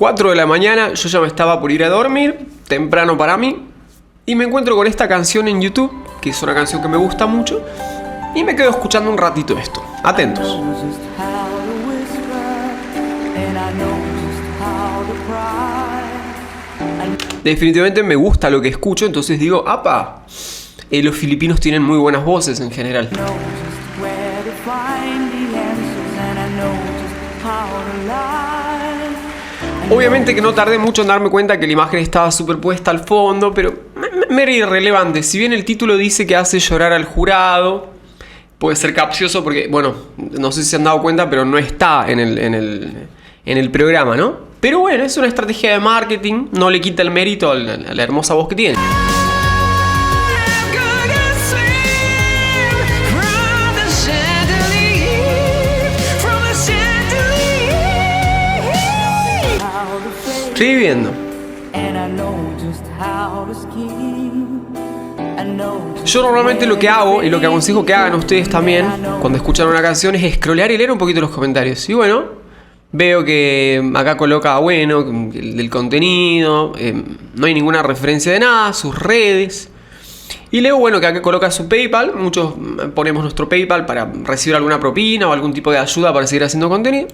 4 de la mañana, yo ya me estaba por ir a dormir, temprano para mí, y me encuentro con esta canción en YouTube, que es una canción que me gusta mucho, y me quedo escuchando un ratito esto. Atentos. Definitivamente me gusta lo que escucho, entonces digo, ¡apa! Los filipinos tienen muy buenas voces en general. Obviamente que no tardé mucho en darme cuenta que la imagen estaba superpuesta al fondo, pero me era irrelevante. Si bien el título dice que hace llorar al jurado, puede ser capcioso porque, bueno, no sé si se han dado cuenta, pero no está en el programa, ¿no? Pero bueno, es una estrategia de marketing, no le quita el mérito a la hermosa voz que tiene. Estoy viendo. Yo normalmente lo que hago y lo que aconsejo que hagan ustedes también cuando escuchan una canción es scrollear y leer un poquito los comentarios. Y bueno, veo que acá coloca, bueno, del contenido, no hay ninguna referencia de nada, sus redes. Y leo, bueno, que acá coloca su PayPal. Muchos ponemos nuestro PayPal para recibir alguna propina o algún tipo de ayuda para seguir haciendo contenido.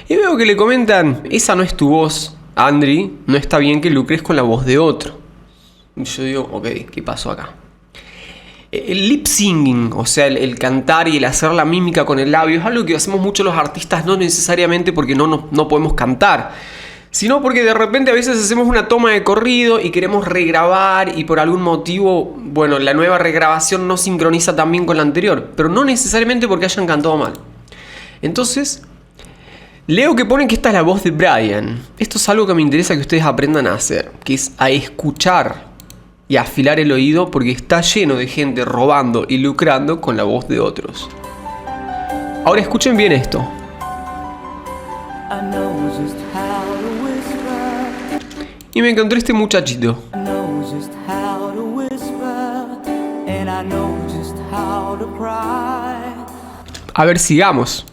Y veo que le comentan, esa no es tu voz, Andri, no está bien que lucres con la voz de otro. Y yo digo, ok, ¿qué pasó acá? El lip singing, o sea, el cantar y el hacer la mímica con el labio es algo que hacemos mucho los artistas, no necesariamente porque no podemos cantar, sino porque de repente a veces hacemos una toma de corrido y queremos regrabar y por algún motivo, bueno, la nueva regrabación no sincroniza tan bien con la anterior, pero no necesariamente porque hayan cantado mal. Entonces, leo que ponen que esta es la voz de Brian. Esto es algo que me interesa que ustedes aprendan a hacer, que es a escuchar y afilar el oído porque está lleno de gente robando y lucrando con la voz de otros. Ahora escuchen bien esto. Y me encontré este muchachito. A ver, sigamos.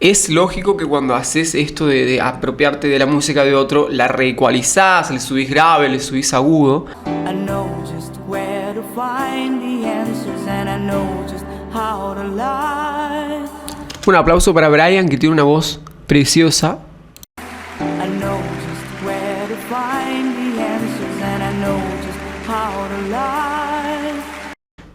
Es lógico que cuando haces esto de apropiarte de la música de otro, la reecualizás, le subís grave, le subís agudo. Un aplauso para Brian, que tiene una voz preciosa.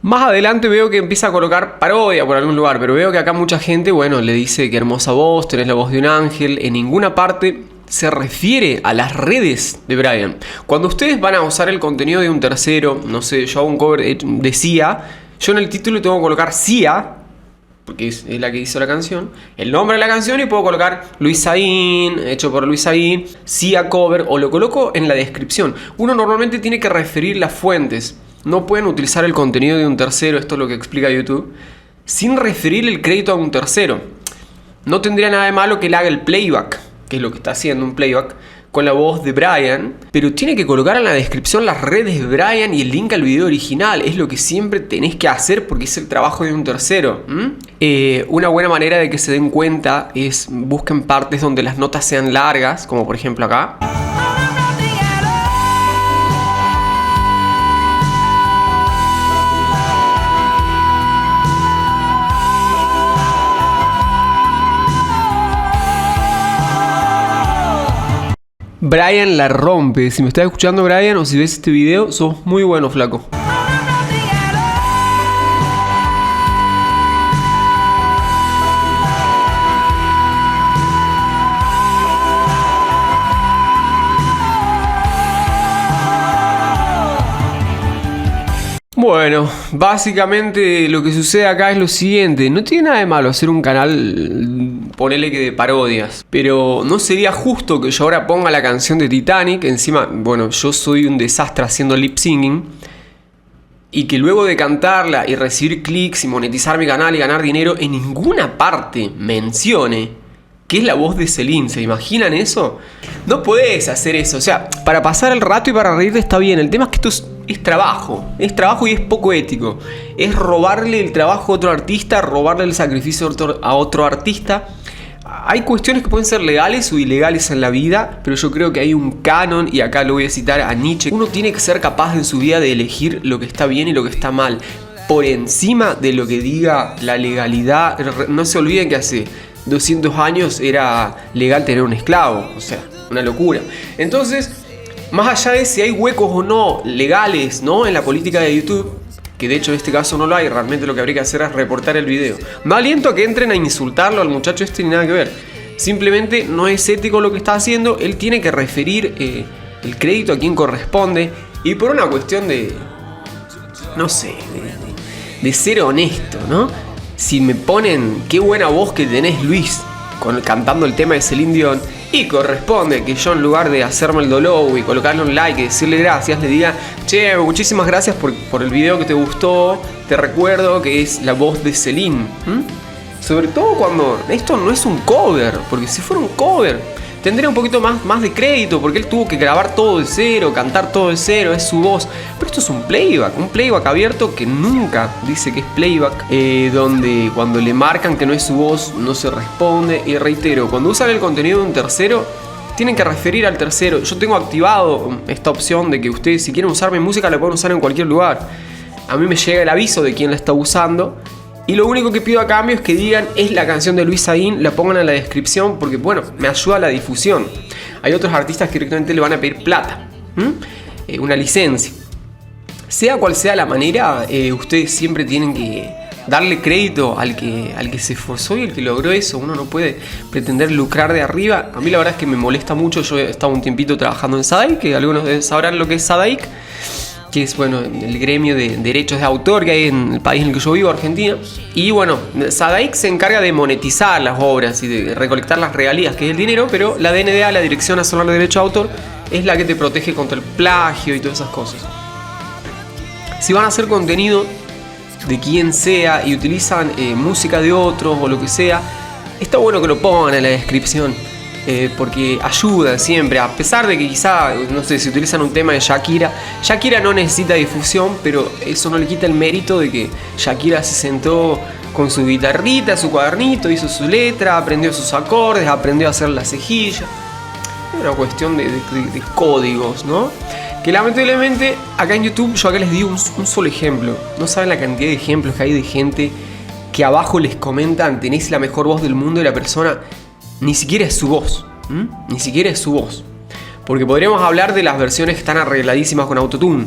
Más adelante veo que empieza a colocar parodia por algún lugar, pero veo que acá mucha gente, bueno, le dice que hermosa voz, tenés la voz de un ángel. En ninguna parte se refiere a las redes de Brian. Cuando ustedes van a usar el contenido de un tercero, no sé, yo hago un cover de Sia, yo en el título tengo que colocar Sia, porque es la que hizo la canción, el nombre de la canción, y puedo colocar Luis Saín, hecho por Luis Saín, Sia cover, o lo coloco en la descripción. Uno normalmente tiene que referir las fuentes. No pueden utilizar el contenido de un tercero, esto es lo que explica YouTube, sin referir el crédito a un tercero. No tendría nada de malo que él haga el playback, que es lo que está haciendo, un playback, con la voz de Brian, pero tiene que colocar en la descripción las redes de Brian y el link al video original. Es lo que siempre tenés que hacer porque es el trabajo de un tercero. Una buena manera de que se den cuenta es busquen partes donde las notas sean largas, como por ejemplo acá. Brian la rompe. Si me estás escuchando, Brian, o si ves este video, sos muy bueno, flaco. Bueno, básicamente lo que sucede acá es lo siguiente. No tiene nada de malo hacer un canal, ponele que de parodias, pero no sería justo que yo ahora ponga la canción de Titanic. Encima, bueno, yo soy un desastre haciendo lip singing, y que luego de cantarla y recibir clics y monetizar mi canal y ganar dinero, en ninguna parte mencione que es la voz de Celine. ¿Se imaginan eso? No podés hacer eso. O sea, para pasar el rato y para reírte está bien. El tema es que esto es trabajo. Es trabajo y es poco ético. Es robarle el trabajo a otro artista, robarle el sacrificio a otro artista. hay cuestiones que pueden ser legales o ilegales en la vida, pero yo creo que hay un canon, y acá lo voy a citar a Nietzsche. Uno tiene que ser capaz en su vida de elegir lo que está bien y lo que está mal, por encima de lo que diga la legalidad. No se olviden que hace 200 años era legal tener un esclavo, o sea, una locura. Entonces, más allá de si hay huecos o no legales, ¿no?, en la política de YouTube, que de hecho en este caso no lo hay, realmente lo que habría que hacer es reportar el video. No aliento a que entren a insultarlo al muchacho este ni nada que ver. Simplemente no es ético lo que está haciendo. Él tiene que referir el crédito a quien corresponde, y por una cuestión de, no sé, de ser honesto, ¿no? Si me ponen qué buena voz que tenés, Luis, cantando el tema de Celine Dion, y corresponde que yo, en lugar de hacerme el dolor y colocarle un like y decirle gracias, le diga: che, muchísimas gracias por el video que te gustó, te recuerdo que es la voz de Celine. Sobre todo cuando esto no es un cover, porque si fuera un cover tendría un poquito más de crédito, porque él tuvo que grabar todo de cero, cantar todo de cero, es su voz. Pero esto es un playback abierto que nunca dice que es playback, donde cuando le marcan que no es su voz no se responde. Y reitero, cuando usan el contenido de un tercero, tienen que referir al tercero. Yo tengo activado esta opción de que ustedes, si quieren usar mi música, la pueden usar en cualquier lugar. A mí me llega el aviso de quién la está usando, y lo único que pido a cambio es que digan: es la canción de Luis Saín, la pongan en la descripción, porque bueno, me ayuda a la difusión. Hay otros artistas que directamente le van a pedir plata, una licencia. Sea cual sea la manera, ustedes siempre tienen que darle crédito al que se esforzó y el que logró eso. Uno no puede pretender lucrar de arriba. A mí la verdad es que me molesta mucho. Yo he estado un tiempito trabajando en Sadaic, que algunos sabrán lo que es Sadaic, que es, bueno, el gremio de derechos de autor que hay en el país en el que yo vivo, Argentina. Y bueno, Sadaic se encarga de monetizar las obras y de recolectar las regalías, que es el dinero, pero la DNDA, la Dirección Nacional de Derecho de Autor, es la que te protege contra el plagio y todas esas cosas. Si van a hacer contenido de quien sea y utilizan música de otros o lo que sea, está bueno que lo pongan en la descripción. Porque ayuda siempre, a pesar de que quizá, no sé, si utilizan un tema de Shakira no necesita difusión, pero eso no le quita el mérito de que Shakira se sentó con su guitarrita, su cuadernito, hizo su letra, aprendió sus acordes, aprendió a hacer la cejilla. Es una cuestión de códigos, ¿no? Que lamentablemente acá en YouTube, yo acá les digo un solo ejemplo. No saben la cantidad de ejemplos que hay de gente que abajo les comentan: tenés la mejor voz del mundo, y la persona ni siquiera es su voz. Ni siquiera es su voz. Porque podríamos hablar de las versiones que están arregladísimas con autotune.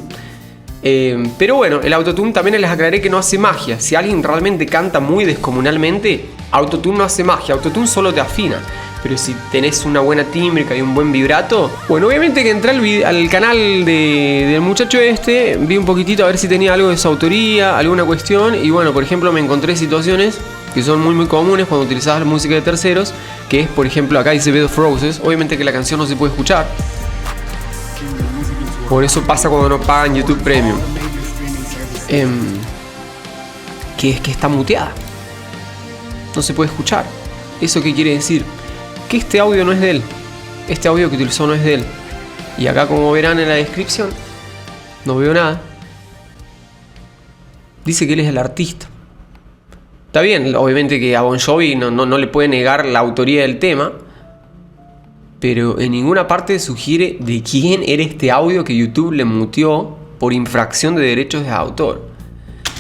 Pero bueno, el autotune también les aclaré que no hace magia. Si alguien realmente canta muy descomunalmente, autotune no hace magia. Autotune solo te afina. Pero si tenés una buena tímbrica y un buen vibrato, bueno, obviamente que entré al canal del muchacho este, vi un poquitito a ver si tenía algo de su autoría, alguna cuestión. Y bueno, por ejemplo, me encontré situaciones que son muy comunes cuando utilizabas música de terceros, que es, por ejemplo, acá dice Bed of Roses. Obviamente que la canción no se puede escuchar. Por eso pasa cuando no pagan YouTube Premium. Que es que está muteada. No se puede escuchar. ¿Eso qué quiere decir? Que este audio no es de él. Este audio que utilizó no es de él. Y acá, como verán en la descripción, no veo nada. Dice que él es el artista. Está bien, obviamente que a Bon Jovi no le puede negar la autoría del tema, pero en ninguna parte sugiere de quién era este audio que YouTube le muteó por infracción de derechos de autor.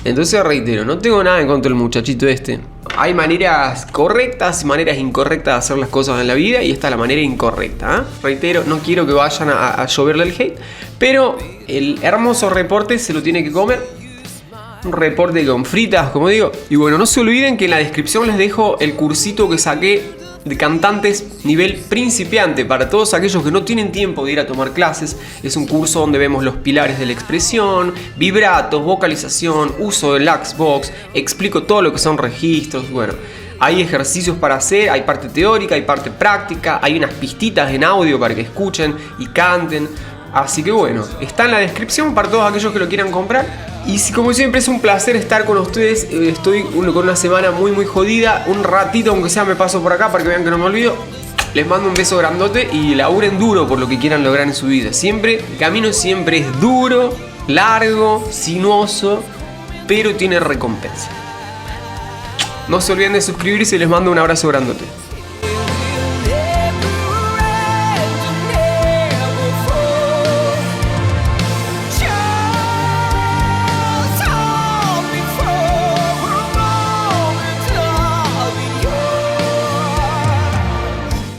Entonces reitero, no tengo nada en contra del muchachito este. Hay maneras correctas y maneras incorrectas de hacer las cosas en la vida, y esta es la manera incorrecta, Reitero, no quiero que vayan a lloverle el hate, pero el hermoso reporte se lo tiene que comer. Un reporte con fritas, como digo. Y bueno, no se olviden que en la descripción les dejo el cursito que saqué de cantantes nivel principiante, para todos aquellos que no tienen tiempo de ir a tomar clases. Es un curso donde vemos los pilares de la expresión, vibratos, vocalización, uso del Xbox, explico todo lo que son registros. Bueno, hay ejercicios para hacer, hay parte teórica, hay parte práctica, hay unas pistitas en audio para que escuchen y canten. Así que bueno, está en la descripción para todos aquellos que lo quieran comprar. Y si, como siempre, es un placer estar con ustedes. Estoy con una semana muy jodida. Un ratito, aunque sea, me paso por acá para que vean que no me olvido. Les mando un beso grandote y laburen duro por lo que quieran lograr en su vida. Siempre, el camino siempre es duro, largo, sinuoso, pero tiene recompensa. No se olviden de suscribirse y les mando un abrazo grandote.